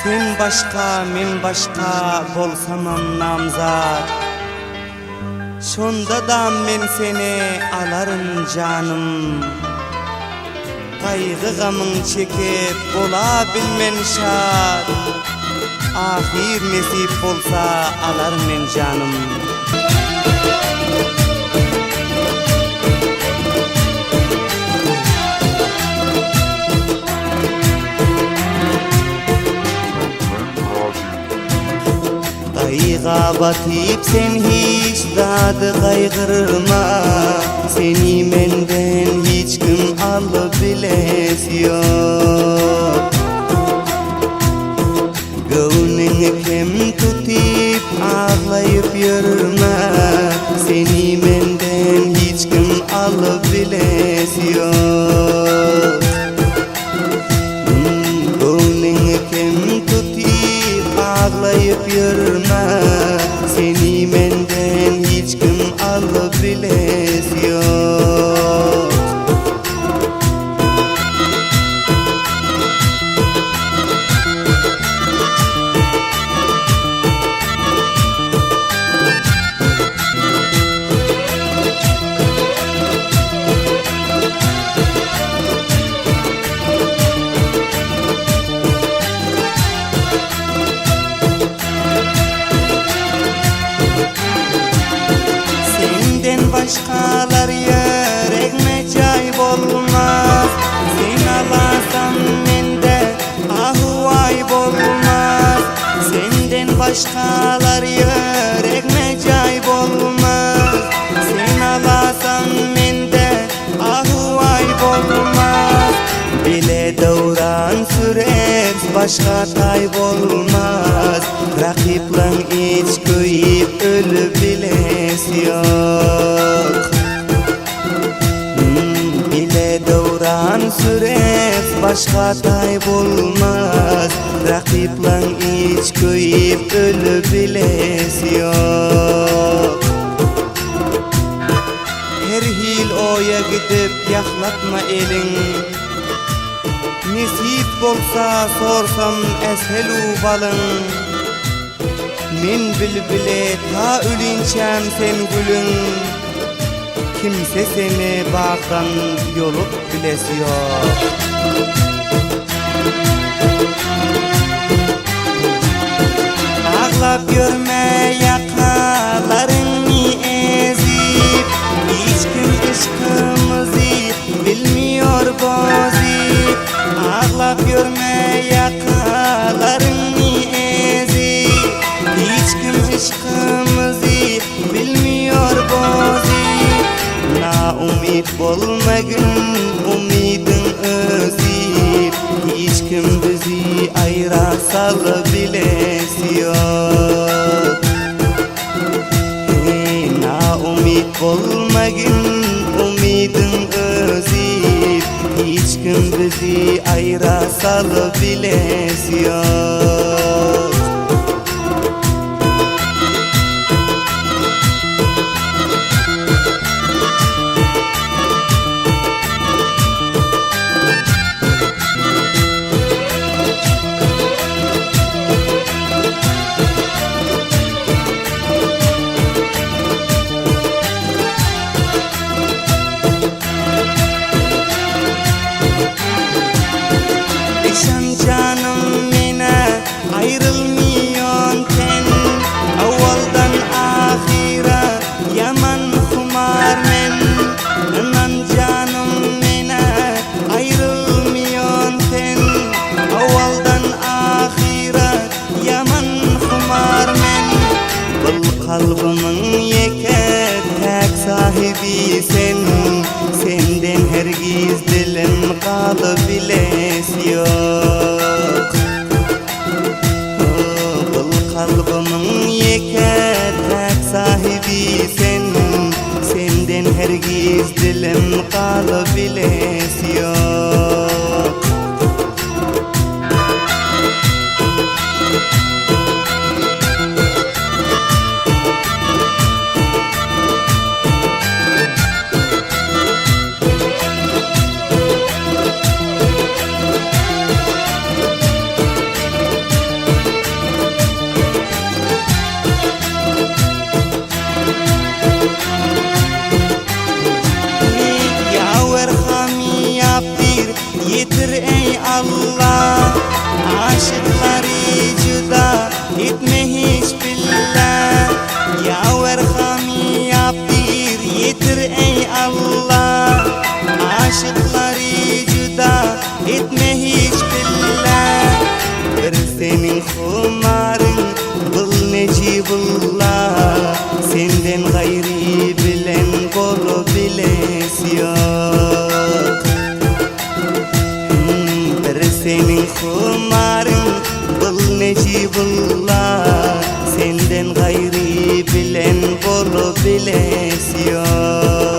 Sen başka, men başka bolsamam namzat. Şonda da men seni alarım canım. Kaygı gamın çekip bola bilmen şad. Ahir nesip bolsa alarım men canım. Kayga batip sen hiç dadı kaygırma. Seni menden hiç kim alıp biles yok. Gönlünü kem tutip ağlayıp yürüme. Seni menden hiç kim alıp biles yok. Gönlünü kem tutip ağlayıp yürüme. Seni menden hiç kim alıp biles yok. Başkalar yüreğime cay olmaz. Sen alasan mende ahuay olmaz. Senden başkalar yüreğime cay olmaz. Sen alasan mende ahuay olmaz. Bile davran sürer başka tay olmaz. Rakiplan iç köyüp ölü biles yok. Bile davran sürer başka tay olmaz. Rakiplan iç köyüp ölü biles yok. Her hil oya gidip yaklatma elin. Nesip bolsa sorsam eshelu balın. Men bilbile ta ölünçem sen gülün. Kimse seni bağdan yolup biles yok. Ağlap görme yakalarını ezip. Hiç kim aşkımızı bilmiyor bozip. Ağlap görme yakalarını ezip. Hiç kim aşkımızı bilmiyor bozip. Na umid bolmagın umidin özip. Hiç kim bizi ayra salı biles yok. Na umid bolmagın umidin özip. Hiç kim bizi ayra salı biles yok. Canım mine ayrılmıyorsun ten. Avvaldan ahire yaman kumar men. Anan canım mine ayrılmıyorsun ten. Avvaldan ahire yaman kumar men. Bu kalbimin yeke tek sahibi sen. Senden hergiz dilim kalıp biles yok. Kalbimin yeke tek sahibi sen. Senden hergiz dilim kalıp biles yok. aşıkları cüda etme hiç billah. Yaver hami yap bir yetir ey Allah. Aşıkları cüda etme hiç billah. Bir senin humarın bul Necibullah. Senden gayri bilen kolu biles yok. Bir senin humarın bul Necibullah. Senden gayri bilen kolu biles yok.